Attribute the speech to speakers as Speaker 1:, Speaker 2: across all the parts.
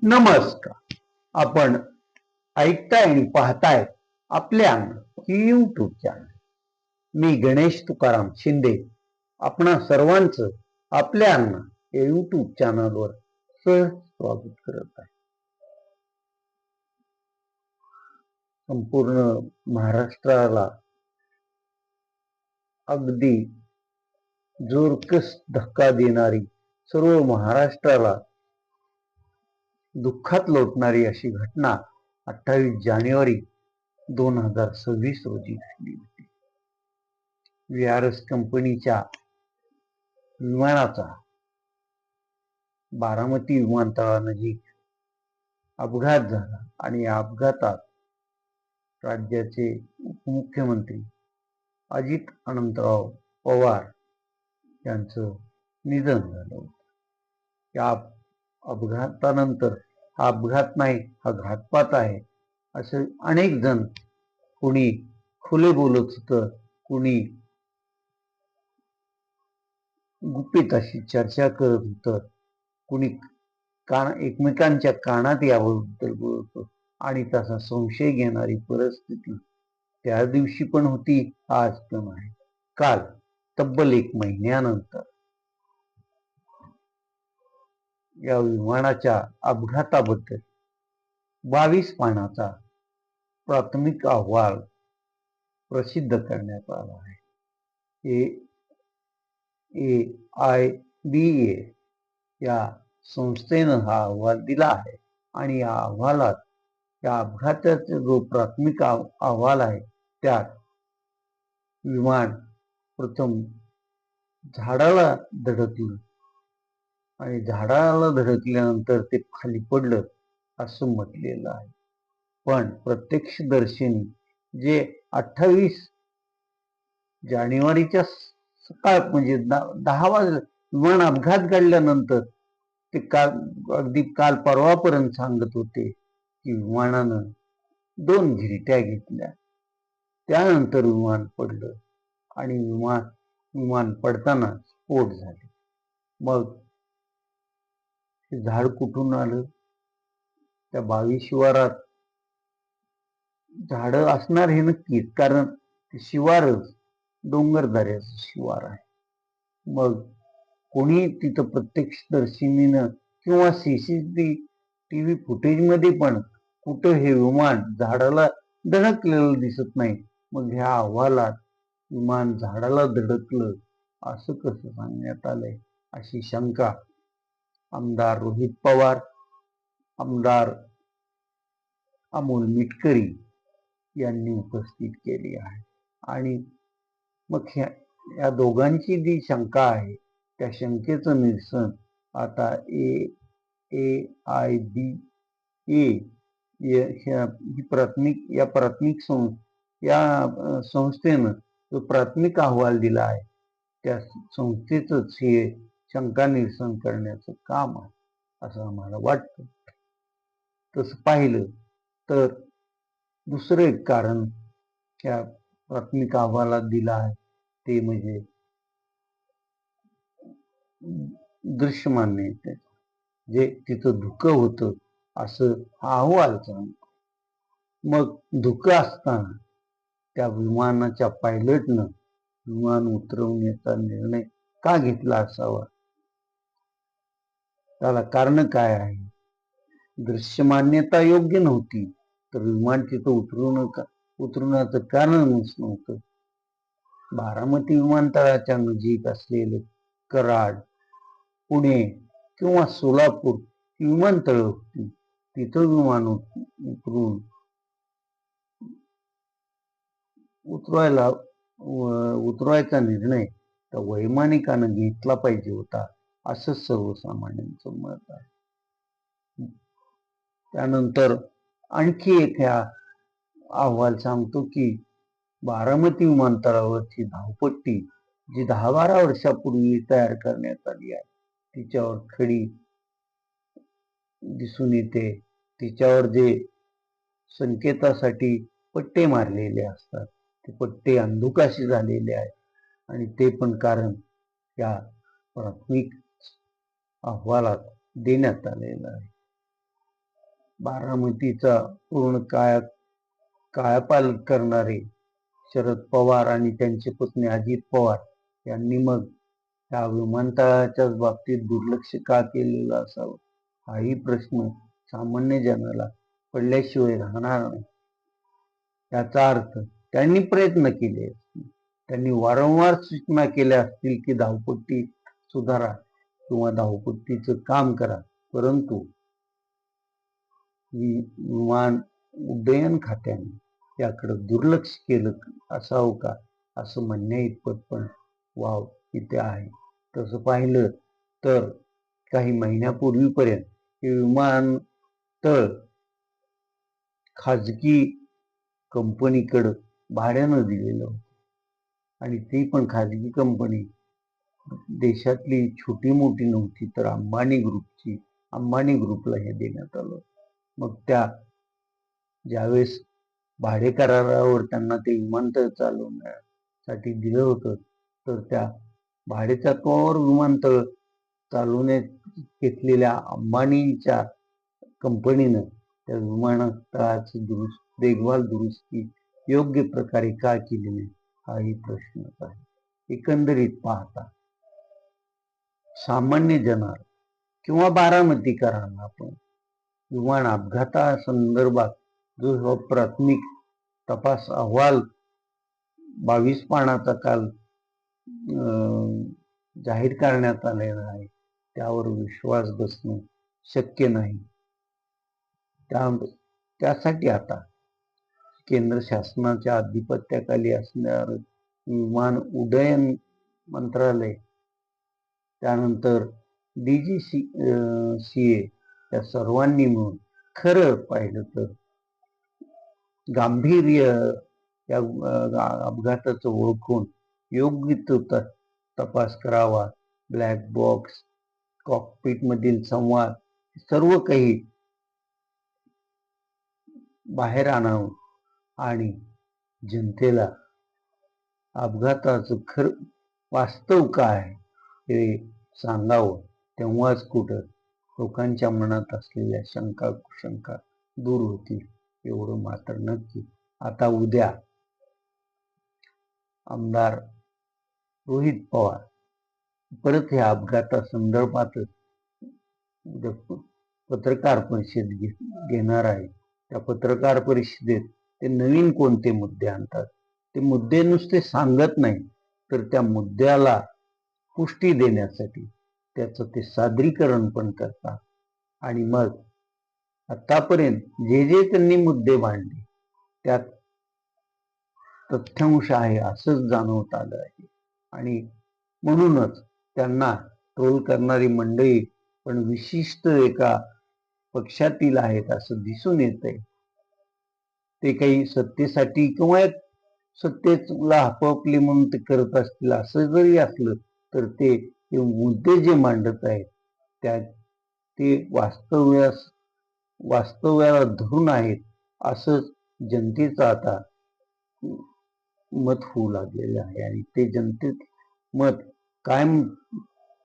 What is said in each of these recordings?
Speaker 1: नमस्कार. आपण ऐकताय आणि पाहताय आपल्या ही यूट्यूब चॅनल. मी गणेश तुकाराम शिंदे आपणा सर्वांचं आपल्या या यूट्यूब चॅनलवर स्वागत करत आहे. संपूर्ण महाराष्ट्राला अगदी जोरकस धक्का देणारी, सर्व महाराष्ट्राला दुःखात लोटणारी अशी घटना 28 जानेवारी 2026 रोजी घडली होती. VRS कंपनीच्या विमानाचा बारामती विमानतळानजीक अपघात झाला आणि या अपघातात राज्याचे उपमुख्यमंत्री अजित अनंतराव पवार यांचं निधन झालं होतं. या अपघातानंतर हा अपघात नाही, हा घातपात आहे असे अनेक जण, कुणी खुले बोलत होतं, कुणी गुपित अशी चर्चा करत होतं, कुणी एकमेकांच्या कानात याबद्दल बोलत होतं आणि तसा संशय घेणारी परिस्थिती त्या दिवशी पण होती, आज पण आहे. काल तब्बल 1 महिन्यानंतर या विमानाच्या अपघाताबद्दल 22 पानाचा प्राथमिक अहवाल प्रसिद्ध करण्यात आला आहे. AIBA या संस्थेनं हा अहवाल दिला आहे आणि या अहवालात या अपघाताचा जो प्राथमिक अहवाल आहे त्यात विमान प्रथम झाडाला धडकलं आणि झाडाला धडकल्यानंतर ते खाली पडलं असं म्हटलेलं आहे. पण प्रत्यक्षदर्शींनी जे 28 जानेवारीच्या सकाळ म्हणजे 10 वाजता विमान अपघात घडल्यानंतर ते अगदी काल परवापर्यंत सांगत होते की विमानानं 2 घिरट्या घेतल्या, त्यानंतर विमान पडलं आणि विमान पडताना स्फोट झाले. मग झाड कुठून आलं? त्या 22 शिवारात झाड असणार हे नक्कीच, कारण शिवारच डोंगरदऱ्याचं शिवार आहे. मग कोणी तिथं प्रत्यक्षदर्शीनं किंवा CCTV फुटेज मध्ये पण कुठं हे विमान झाडाला धडकलेलं दिसत नाही. मग ह्या अहवालात विमान झाडाला धडकलं असं कसं सांगण्यात आलंय, अशी शंका आमदार रोहित पवार, आमदार अमोल मिटकरी यांनी उपस्थित केली आहे. आणि मग या दोघांची जी शंका आहे त्या शंकेचं निरसन आता AIBA या संस्थेनं जो प्राथमिक अहवाल दिला आहे त्या संस्थेचंच हे शंका निरसन करण्याचं काम आहे असं आम्हाला वाटतं. तसं पाहिलं तर दुसरं एक कारण त्या प्राथमिक अहवालात दिलं आहे ते म्हणजे दृश्यमान्यता, जे तिथं धुकं होतं असं हा अहवाल सांगतो. मग धुकं असताना त्या विमानाच्या पायलटनं विमान उतरवण्याचा निर्णय का घेतला असावा? त्याला कारण काय आहे? दृश्यमान्यता योग्य नव्हती तर विमान तिथं उतरवण्याचं कारणच नव्हतं. बारामती विमानतळाच्या नजीक असलेलं कराड, पुणे किंवा सोलापूर विमानतळ होती. तिथं विमान उतरवायचा निर्णय त्या वैमानिकानं घेतला पाहिजे होता असं सर्वसामान्यांचं मत आहे. त्यानंतर आणखी एक अहवाल सांगतो की बारामती विमानतळावरची धावपट्टी जी 10-12 वर्षापूर्वी तयार करण्यात आली आहे तिच्यावर खडी दिसून येते. तिच्यावर जे संकेतासाठी पट्टे मारलेले असतात ते पट्टे अंधुकाशी झालेले आहेत आणि ते पण कारण या प्राथमिक अहवालात देण्यात आलेलं आहे. बारामतीचा पूर्ण कायापालट करणारे शरद पवार आणि त्यांची पत्नी अजित पवार यांनी मग या विमानतळाच्याच बाबतीत दुर्लक्ष का केलेलं असावं, हाही प्रश्न सामान्य जनाला पडल्याशिवाय राहणार नाही. याचा अर्थ त्यांनी प्रयत्न केले असतील, त्यांनी वारंवार सूचना केल्या असतील की धावपट्टी सुधारा किंवा धावपट्टीचं काम करा, परंतु विमान उड्डयन खात्याने याकडे दुर्लक्ष केलं असावं का, असं म्हणण्या इतपत पण वाव इथे आहे. तसं पाहिलं तर काही महिन्यापूर्वीपर्यंत हे विमानतळ खाजगी कंपनीकडे भाड्यानं दिलेलं होतं आणि ती पण खाजगी कंपनी देशातली छोटी मोठी नव्हती, तर अंबानी ग्रुपला हे देण्यात आलं. मग ज्यावेळेस भाडे करारावर त्यांना ते विमानतळ चालवण्यासाठी दिलं होतं, तर त्या भाडेतत्वावर विमानतळ चालवण्यात घेतलेल्या अंबानींच्या कंपनीनं त्या विमानतळाची देखभाल दुरुस्ती योग्य प्रकारे का केली नाही, हाही प्रश्नच आहे. एकंदरीत पाहता सामान्य जनार किंवा बारामतीकरांना पण विमान अपघातासंदर्भात जो प्राथमिक तपास अहवाल 22 पानाचा काल जाहीर करण्यात आलेला आहे, त्यावर विश्वास बसणं शक्य नाही. त्यासाठी आता केंद्र शासनाच्या अधिपत्याखाली असणारं विमान उड्डयन मंत्रालय, त्यानंतर DGCA या सर्वांनी मिळून खरं पाहिलं तर गांभीर्य या अपघाताचं ओळखून योग्य तो तपास करावा. ब्लॅक बॉक्स, कॉकपिट मधील संवाद, सर्व काही बाहेर आणावं आणि जनतेला अपघाताचं खरं वास्तव काय हे सांगावं. तेव्हाच कुठं लोकांच्या मनात असलेल्या शंका कुशंका दूर होतील, एवढं मात्र नक्की. आता उद्या आमदार रोहित पवार परत ह्या अपघातासंदर्भातच पत्रकार परिषद घेणार आहे. त्या पत्रकार परिषदेत ते नवीन कोणते मुद्दे आणतात, ते मुद्दे नुसते सांगत नाही, तर त्या मुद्द्याला पुष्टी देण्यासाठी त्याचं ते सादरीकरण पण करतात. आणि मग आतापर्यंत जे त्यांनी मुद्दे मांडले त्यात तथ्यांश आहे असंच जाणवत आलं आहे. आणि म्हणूनच त्यांना ट्रोल करणारी मंडळी पण विशिष्ट एका पक्षातील आहेत असं दिसून येत आहे. ते काही सत्तेसाठी किंवा सत्तेला हपपली म्हणून ते करत असतील, असं जरी असलं तर ते मुद्दे जे मांडत आहेत ते वास्तव्याला धरून आहेत असंच जनतेचं आता मत होऊ लागलेलं आहे. आणि ते जनतेत मत कायम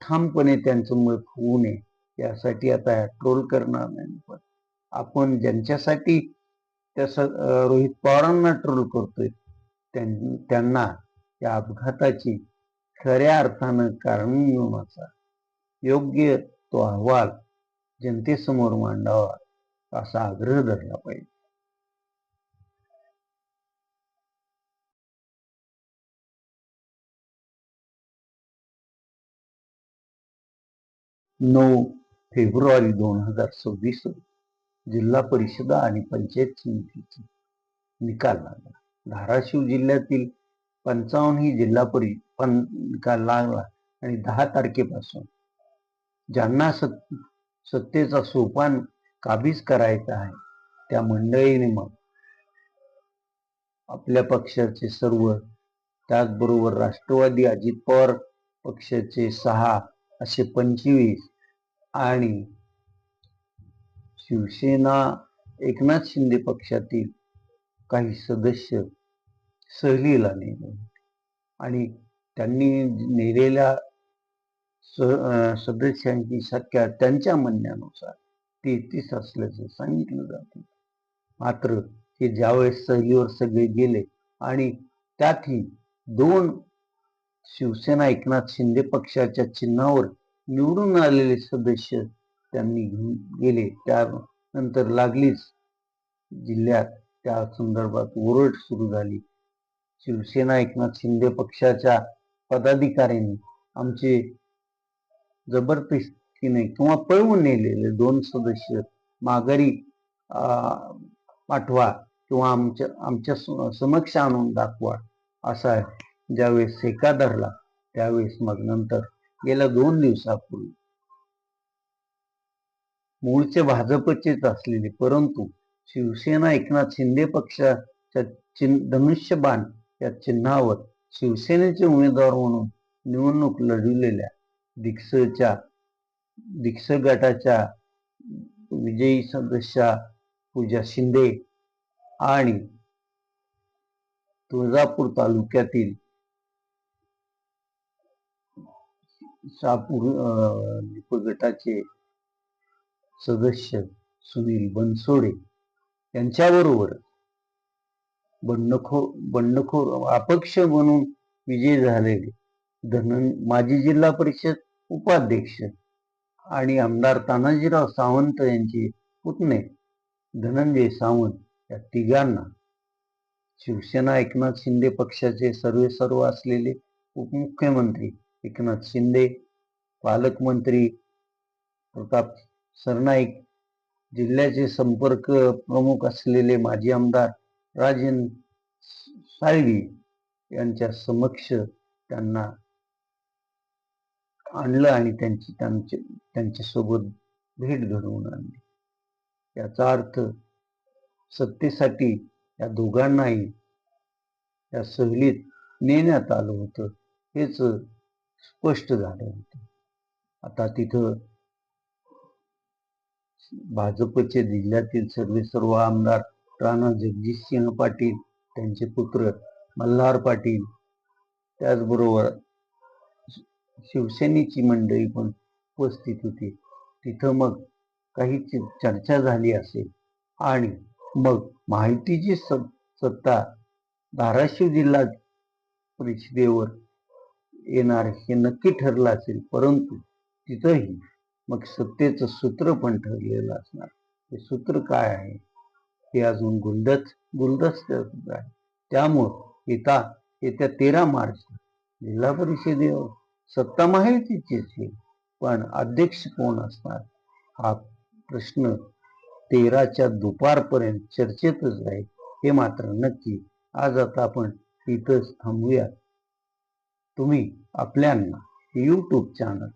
Speaker 1: ठामपणे त्यांचं मत होऊ नये यासाठी आता ट्रोल करणार नाही, पण आपण ज्यांच्यासाठी त्या रोहित पवारांना ट्रोल करतोय त्यांना या अपघाताची खऱ्या अर्थानं कारण मिळवण्याचा योग्य तो अहवाल जनतेसमोर मांडावा असा आग्रह धरला पाहिजे. 9 फेब्रुवारी 2026 जिल्हा परिषद आणि पंचायत समितीचा निकाल लागला. धाराशिव जिल्ह्यातील 55 ही जिल्हा परिषद निकाल लागला आणि 10 तारखेपासून ज्यांना सत्तेचा सोपान काबीज करायचा आहे त्या मंडळीने मग आपल्या पक्षाचे सर्व, त्याचबरोबर राष्ट्रवादी अजित पवार पक्षाचे 6 असे 25 आणि शिवसेना एकनाथ शिंदे पक्षातील काही सदस्य सहलीला नेले आणि त्यांनी नेलेल्या सदस्यांची संख्या त्यांच्या म्हणण्यानुसार 33 असल्याचं सांगितलं जातं. मात्र हे ज्यावेळेस सहलीवर सगळे गेले आणि त्यातही 2 शिवसेना एकनाथ शिंदे पक्षाच्या चिन्हावर निवडून आलेले सदस्य त्यांनी घेऊन गेले, त्यानंतर लागलीच जिल्ह्यात त्या संदर्भात ओरड सुरू झाली. शिवसेना एकनाथ शिंदे पक्षाच्या पदाधिकाऱ्यांनी आमचे जबरदस्तीने किंवा पळवून नेलेले 2 सदस्य माघारी पाठवा किंवा आमच्या समक्ष आणून दाखवा असा ज्यावेळेस सेका धरला त्यावेळेस मग नंतर गेल्या 2 दिवसापूर्वी मूळचे भाजपचेच असलेले परंतु शिवसेना एकनाथ शिंदे पक्षाच्या धनुष्यबाण या चिन्हावर शिवसेनेचे उमेदवार म्हणून निवडणूक लढविलेल्या दिक्स गटाच्या विजयी सदस्या पूजा शिंदे आणि तुळजापूर तालुक्यातील शहापूर गटाचे सदस्य सुनील बनसोडे यांच्याबरोबर बंडखोर अपक्ष म्हणून विजयी झालेले माजी जिल्हा परिषद उपाध्यक्ष आणि आमदार तानाजीराव सावंत यांचे पुतणे धनंजय सावंत या तिघांना शिवसेना एकनाथ शिंदे पक्षाचे सर्व असलेले उपमुख्यमंत्री एकनाथ शिंदे, पालकमंत्री प्रताप सरनाईक, जिल्ह्याचे संपर्क प्रमुख असलेले माजी आमदार राजन साळवी यांच्या समक्ष त्यांना आणलं आणि त्यांच्यासोबत भेट घडवून आणली. याचा अर्थ सत्तेसाठी या दोघांनाही या सहलीत नेण्यात आलं होतं हेच स्पष्ट झालं होतं. आता तिथं भाजपचे जिल्ह्यातील सर्व आमदार राणा जगजितसिंह पाटील, त्यांचे पुत्र मल्हार पाटील, त्याचबरोबर शिवसेनेची मंडळी पण उपस्थित होती. तिथं मग काही चर्चा झाली असेल आणि मग महायुतीची सत्ता धाराशिव जिल्हा परिषदेवर येणार हे नक्की ठरलं असेल, परंतु तिथंही मग सत्तेचं सूत्र पण ठरलेलं असणार. हे सूत्र काय आहे हे अजून गुलदस्त्यात आहे. त्यामुळं येत्या 13 मार्च जिल्हा परिषदेवर सत्ता महायुतीचीच येईल, पण अध्यक्ष कोण असणार हा प्रश्न 13च्या दुपारपर्यंत चर्चेतच राहील हे मात्र नक्की. आज आता आपण इथंच थांबूया. तुम्ही आपल्यांना YouTube चॅनल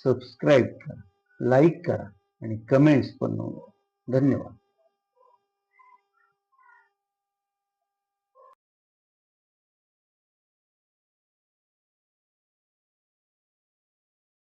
Speaker 1: सबस्क्राईब करा, लाईक करा आणि कमेंट्स पण नोंदवा. धन्यवाद.